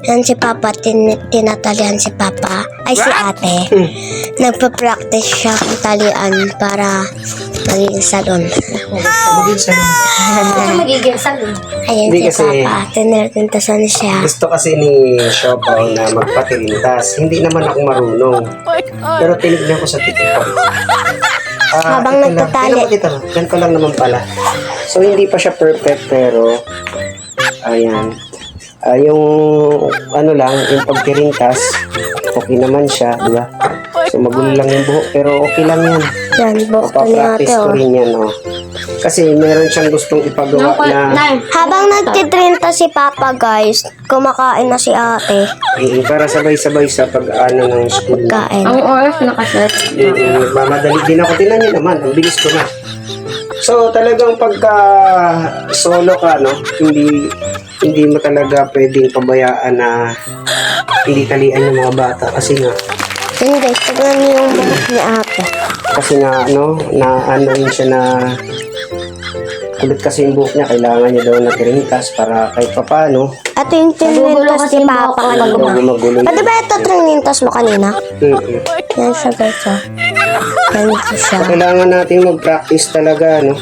Yan si Papa, tinatalian si Papa. Ay, si ate. Nagpa-practice siya kung talian para magiging salon. Magiging salon. Magiging salon. Ayan Hindi si kasi- Papa. Tinirtintasan siya. Gusto kasi ni Siopaw na magpatilintas. Hindi naman ako marunong. Pero tinignan ko sa TikTok. Habang ito lang. nagtatali. Tingnan mo kita. Yan ko lang naman pala. So, hindi pa siya perfect pero ayan. Yung ano lang, yung pagtirintas, okay naman siya, di ba? So, magulo lang yung buhok, pero okay lang yan. Yan, buhok ko ni ate, Papractice ko oh. rin yan, oh. Kasi meron siyang gustong ipagawa na Habang nagtitrinta si Papa, guys, kumakain na si ate. para sabay-sabay sa pag-ano ng school. Kain. Ang oras nakaset. Mamadali din ako. Tingnan niyo naman, ang bilis ko na. So, talagang pagka solo ka, no, hindi mo talaga pwedeng pabayaan na hindi talian yung mga bata kasi nga Yun guys, tignan niyo yung buhok ni ate. na ano rin siya na kulit kasi yung buhok niya, kailangan niya daw na tirintas para kahit papano Ito yung trinlintas ni Papa kanina. magulo. Pwede ba ito trinlintas mo kanina? Yan siya guys, oh. Ganito siya. Kailangan natin mag-practice talaga, no?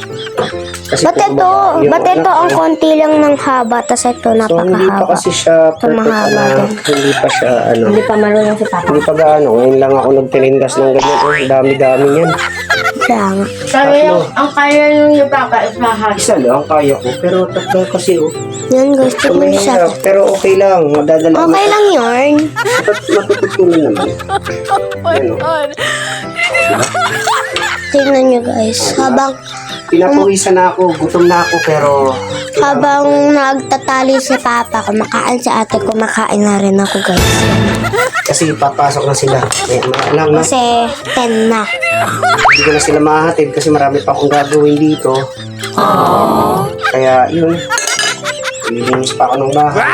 Kasi Ba't kung ito? yung Ba't ito anak ang ko- konti lang ng haba, tas ito So, hindi pa napakahaba. kasi siya perfect mahaba na, din. hindi pa siya, ano, Hindi pa marunong si Papa. hindi pa gaano. Ngayon lang ako nagtinindas ng ganyan. Oh, dami-dami niyan. Kaya nga. Sabi yung, ang kaya nung yung Papa is mahal. Isa lang, kaya ko. Pero tatlo kasi, oh. Yan guys, So, tignan siya. mahirap. Pero okay lang. Madadala Okay lang yun. matututunan naman. Ano? Tignan nyo guys. Pinapawisan na ako. Gutom na ako. Pero Habang nagtatali si Papa, kumakain si ate, kumakain na rin ako guys. kasi papasok na sila. Eh, lang na. Kasi 10 na. Hindi ko na sila mahatid kasi marami pa akong gagawin dito. Kaya, yun. Lilinis pa ako ng bahay.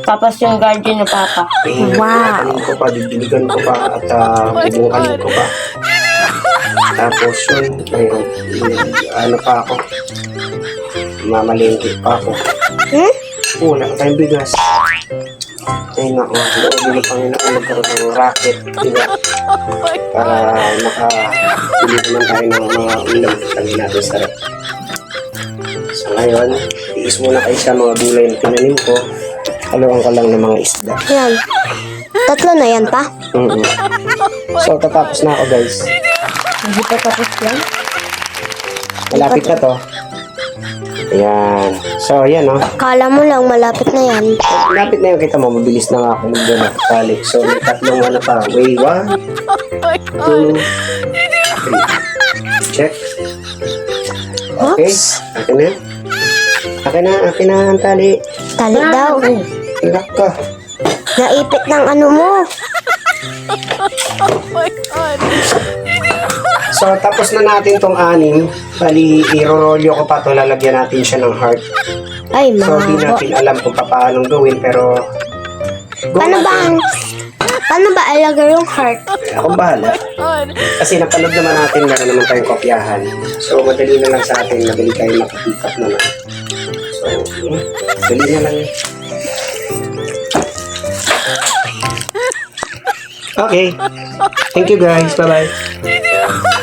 Tapos yung guardian ni Papa. Wow. Ano ko pa, didiligan ko pa at bubungkalin ko pa. Tapos yun, ayun, ano pa ako, mamalengke pa ako. Wala ko tayong bigas. Ayun ako, loob ng Panginoon magkaroon ng racket, diba? Para makabili naman tayo ng mga ulam, tangin natin sa rep. So ngayon, tiis muna kayo sa mga gulay na tinanim ko. Haluan ko lang ng mga isda. Yan. Tatlo na yan pa. So, tatapos na ako, guys. Hindi pa tapos yan. Malapit na to. Ayan. So, ayan, oh. Kala mo lang, malapit na yan. Malapit na yun. Kita mo, mabilis na nga ako mag-balik. So, may tatlong ano pa. Way 1, 2, 3. Check. Okay. Oops. Akin na. Akin na ang tali. Tali daw. Ilak ka. Naipit ng ano mo. So, tapos na natin tong 6. Bali, irorolyo ko pa to. Lalagyan natin siya ng heart. Ay, So, di mahaba. natin alam kung paano gawin. Pero, Paano ba ilagay yung heart? akong bahala. Kasi napanood naman natin, meron naman tayong kopyahan. So, madali na lang sa atin. Madali tayo makipick up naman. So, madali na lang. Okay. Thank you guys. Bye-bye.